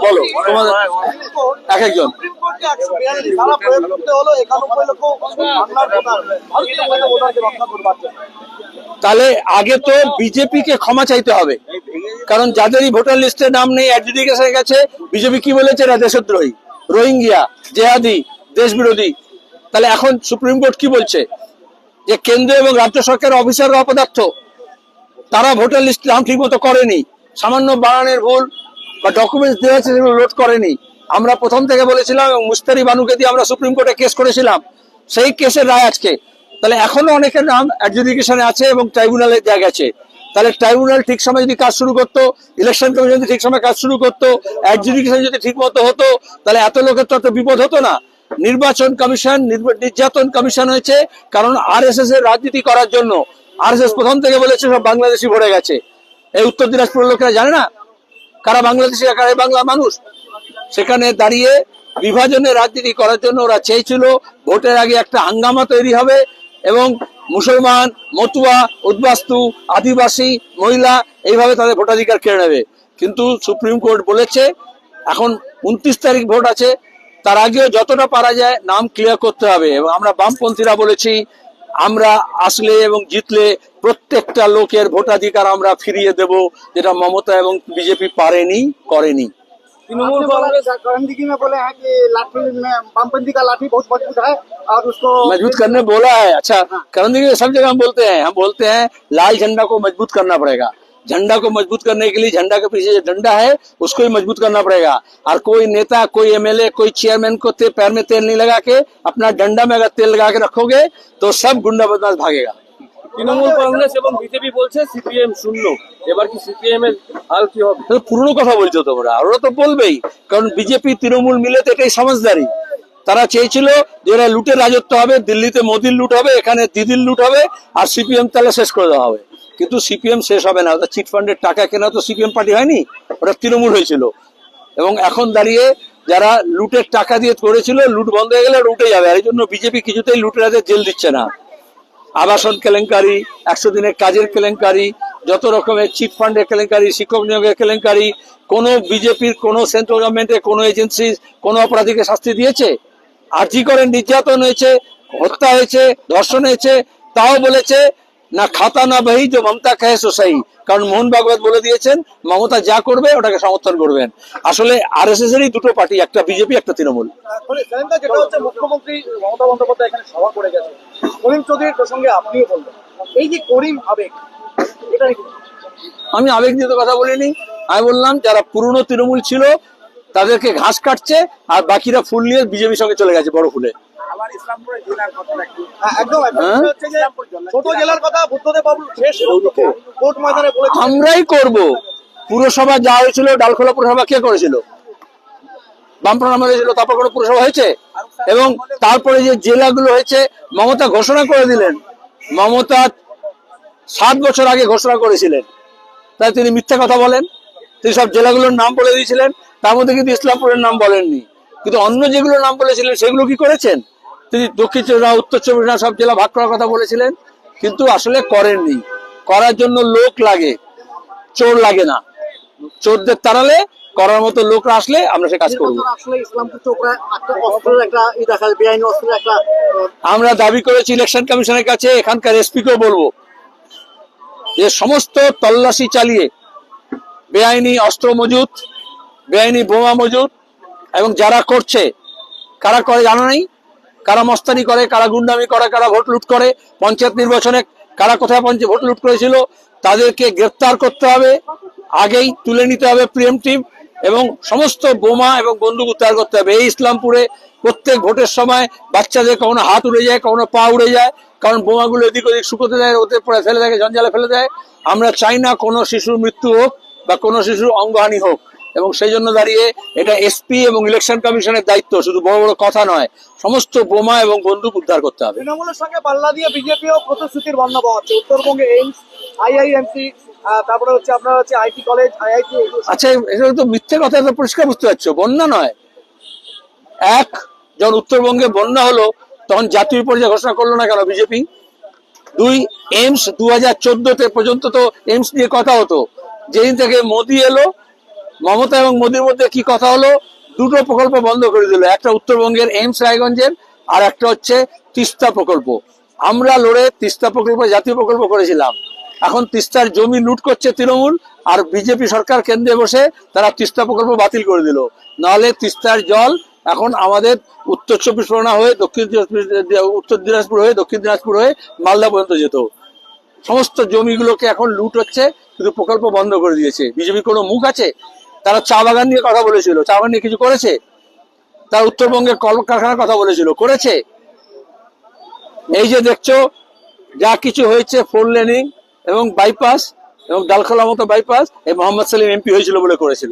বলো তোমাদের এক একজন। তাহলে আগে তো বিজেপি কে ক্ষমা চাইতে হবে, কারণ যাদেরই ভোটার লিস্টে নাম নেই, অ্যাডজুডিকেশন গেছে, বিজেপি কি বলেছে? এরা দেশদ্রোহী, রোহিঙ্গিয়া, জেহাদি, দেশ বিরোধী। তাহলে এখন সুপ্রিম কোর্ট কি বলছে? যে কেন্দ্র এবং রাজ্য সরকারের অফিসাররা অপদার্থ, তারা ভোটার লিস্ট নাম ঠিক মতো করেনি, সামান্য বানানের ভুল বা ডকুমেন্টস দেওয়া আছে সেগুলো লোড করেনি। আমরা প্রথম থেকে বলেছিলাম এবং মুস্তারি বানুকে দিয়ে আমরা সুপ্রিম কোর্টে কেস করেছিলাম, সেই কেসের রায় আজকে। তাহলে এখনো অনেকের নাম অ্যাডজুডিকেশনে আছে এবং ট্রাইব্যুনালে গেছে। তাহলে ট্রাইব্যুনাল ঠিক সময় যদি কাজ শুরু করতো, ইলেকশন কমিশন যদি ঠিক সময় কাজ শুরু করতো, অ্যাডজুডিকেশন যদি ঠিক মতো হতো, তাহলে এত লোকের তো এত বিপদ হতো না। নির্বাচন কমিশন নির্যাতন কমিশন হয়েছে কারণ আরএসএস এর রাজনীতি করার জন্য। আরএসএস প্রথম থেকে বলেছে সব বাংলাদেশি ভরে গেছে। এই উত্তর দিনাজপুরের লোকেরা জানে না কারা বাংলাদেশি কারা বাংলা মানুষ। সেখানে দাঁড়িয়ে বিভাজনের রাজনীতি করার জন্য ওরা চেয়েছিল ভোটের আগে একটা হাঙ্গামা তৈরি হবে এবং মুসলমান, মতুয়া, উদ্বাস্তু, আদিবাসী, মহিলা এইভাবে তাদের ভোটাধিকার কেড়ে নেবে। কিন্তু সুপ্রিম কোর্ট বলেছে এখন 29 তারিখ ভোট আছে, তার আগেও যতটা পারা যায় নাম ক্লিয়ার করতে হবে। এবং আমরা বামপন্থীরা বলেছি আমরা আসলে এবং জিতলে প্রত্যেকটা লোকের ভোটাধিকার আমরা ফিরিয়ে দেব, যেটা মমতা এবং বিজেপি পারেনি, করেনি। तृणमूल कांग्रेस गांधी में बोले हैं कि लाठी में वामपंथी का लाठी बहुत मजबूत है और उसको मजबूत करने बोला है। अच्छा, गांधी सब जगह हम बोलते हैं लाल झंडा को मजबूत करना पड़ेगा। झंडा को मजबूत करने के लिए झंडा के पीछे जो डंडा है उसको ही मजबूत करना पड़ेगा। और कोई नेता, कोई एमएलए, कोई चेयरमैन को पैर में तेल नहीं लगा के अपना डंडा में अगर तेल लगा के रखोगे तो सब गुंडा बदमाश भागेगा। তৃণমূল কংগ্রেস এবং বিজেপি বলছে সিপিএম শূন্য, এবার কি সিপিএম এর হাল কি হবে? পুরনো কথা বলছো তোমরা, ওরা তো বলবেই, কারণ বিজেপি তৃণমূল মিলে তো এটাই সমাজদারি। তারা চেয়েছিল যে এরা লুটের রাজত্ব হবে, দিল্লিতে মোদির লুট হবে, এখানে দিদির লুট হবে, আর সিপিএম তাহলে শেষ করে দেওয়া হবে। কিন্তু সিপিএম শেষ হবে না, ওটা চিটফান্ডের টাকা কেনা তো সিপিএম পার্টি হয়নি, ওটা তৃণমূল হয়েছিল। এবং এখন দাঁড়িয়ে যারা লুটের টাকা দিয়ে করেছিল, লুট বন্ধ হয়ে গেলে লুটে যাবে। আর এই জন্য বিজেপি কিছুতেই লুটেরাদের জেল দিচ্ছে না। আবাসন কেলেঙ্কারি, 100 দিনের কাজের কেলেঙ্কারি, যত রকমের চিট ফান্ডের কেলেঙ্কারি, শিক্ষক নিয়োগের কেলেঙ্কারি, কোন বিজেপির কোন সেন্ট্রাল গভর্নমেন্টের কোন এজেন্সি কোন অপরাধীকে শাস্তি দিয়েছে? আরজি করেন নির্যাতন হয়েছে, হত্যা হয়েছে, ধর্ষণ হয়েছে, তাও বলেছে না খাতা না বহি যে মমতা কহে সো সহি। কারণ মোহন ভাগবত বলে দিয়েছেন মমতা যা করবে ওটাকে সমর্থন করবেন। আসলে আরএসএস এরই দুটো পার্টি, একটা বিজেপি একটা তৃণমূল। যেটা হচ্ছে মুখ্যমন্ত্রী মমতা বন্দ্যোপাধ্যায় এখানে সভা করে গেছে, করিম চৌধুরীর প্রসঙ্গে আপনিও বললেন, এই যে করিম আবেগ, এটাই আমি আবেগ নিয়ে তো কথা বলিনি। আমি বললাম যারা পুরনো তৃণমূল ছিল তাদেরকে ঘাস কাটছে আর বাকিরা ফুল নিয়ে বিজেপির সঙ্গে চলে গেছে বড় ফুলে। আমরাই করব। পুরসভা যা হয়েছিল, ডালখোলা পুরসভা কে করেছিল? বামফ্রন্ট আমলে হয়েছিল, তারপর কোনো পুরসভা হয়েছে? এবং তারপরে যে জেলাগুলো হয়েছে মমতা ঘোষণা করে দিলেন, মমতা 7 বছর আগে ঘোষণা করেছিলেন, তাই তিনি মিথ্যা কথা বলেন। তিনি সব জেলাগুলোর নাম বলে দিয়েছিলেন, তার মধ্যে কিন্তু ইসলামপুরের নাম বলেননি। কিন্তু অন্য যেগুলো নাম বলেছিলেন সেগুলো কি করেছেন? তিনি দক্ষিণ চব্বিশ পরগনা, উত্তর চব্বিশ পরগনা সব জেলা ভাগ করার কথা বলেছিলেন, কিন্তু আসলে করেননি। করার জন্য লোক লাগে, চোর লাগে না। চোরদের তাড়ালে করার মতো লোকরা আসলে আমরা সে কাজ করবো। আমরা দাবি করেছি ইলেকশন কমিশনের কাছে, এখানকার এসপি কেও বলবো যে সমস্ত তল্লাশি চালিয়ে বেআইনি অস্ত্র মজুত, বেআইনি বোমা মজুত এবং যারা করছে, কারা করে জানা নেই, কারা মস্তানি করে, কারা গুন্ডামি করে, কারা ভোট লুট করে, পঞ্চায়েত নির্বাচনে কারা কোথায় ভোট লুট করেছিল তাদেরকে গ্রেফতার করতে হবে, আগেই তুলে নিতে হবে প্রিএমটিভ, এবং সমস্ত বোমা এবং বন্দুক উদ্ধার করতে হবে। এই ইসলামপুরে প্রত্যেক ভোটের সময় বাচ্চাদের কখনো হাত উড়ে যায়, কখনো পা উড়ে যায়, কারণ বোমাগুলো এদিক ওদিক শুকোতে দেয়, ওতে পরে ফেলে দেয়, জঞ্জালে ফেলে দেয়। আমরা চাই না কোনো শিশুর মৃত্যু হোক বা কোনো শিশুর অঙ্গহানি হোক, এবং সেই জন্য দাঁড়িয়ে এটা এসপি এবং ইলেকশন কমিশনের দায়িত্ব, শুধু বড় বড় কথা নয়, সমস্ত বোমা এবং বন্দুক উদ্ধার করতে হবে। তৃণমূলের সঙ্গে পাল্লা দিয়ে বিজেপিও প্রতিশ্রুতির বন্যা পাচ্ছে। উত্তরবঙ্গে এইমস, আইআইএমসি, তারপরে হচ্ছে আপনার হচ্ছে আইটি কলেজ, আইআইটি। আচ্ছা, এটা তো মিথ্যে কথা, তো পরিষ্কার বুঝতে পারছো, বন্যা নয়। যখন উত্তরবঙ্গে বন্যা হলো তখন জাতীয় পর্যায়ে ঘোষণা করলো না কেন বিজেপি? 2 এইমস 2014 পর্যন্ত তো এইমস নিয়ে কথা হতো। যেদিন থেকে মোদি এলো, মমতা এবং মোদীর মধ্যে কি কথা হলো? দুটো প্রকল্প বন্ধ করে দিল, একটা উত্তরবঙ্গের এইমস রায়গঞ্জের, আর একটা হচ্ছে তিস্তা প্রকল্প। আমরা লড়ে তিস্তা প্রকল্প জাতীয় প্রকল্প করেছিলাম। এখন তিস্তার জমি লুট করছে তৃণমূল, আর বিজেপি সরকার কেন্দ্রে বসে তারা তিস্তা প্রকল্প বাতিল করে দিল। নাহলে তিস্তার জল এখন আমাদের উত্তর চব্বিশ পরগনা হয়ে উত্তর দিনাজপুর হয়ে দক্ষিণ দিনাজপুর হয়ে মালদা পর্যন্ত যেত। সমস্ত জমিগুলোকে এখন লুট হচ্ছে, কিন্তু প্রকল্প বন্ধ করে দিয়েছে। বিজেপি কোনো মুখ আছে? তারা চা বাগান নিয়ে কথা বলেছিল, চা বাগান নিয়ে কিছু করেছে? তারা উত্তরবঙ্গের কলকারখানার কথা বলেছিল, করেছে? এই যে দেখছো যা কিছু হয়েছে, 4 লেনিং এবং বাইপাস এবং ডালখোলা মতো বাইপাস, এই মোহাম্মদ সেলিম এমপি হয়েছিল বলে করেছিল।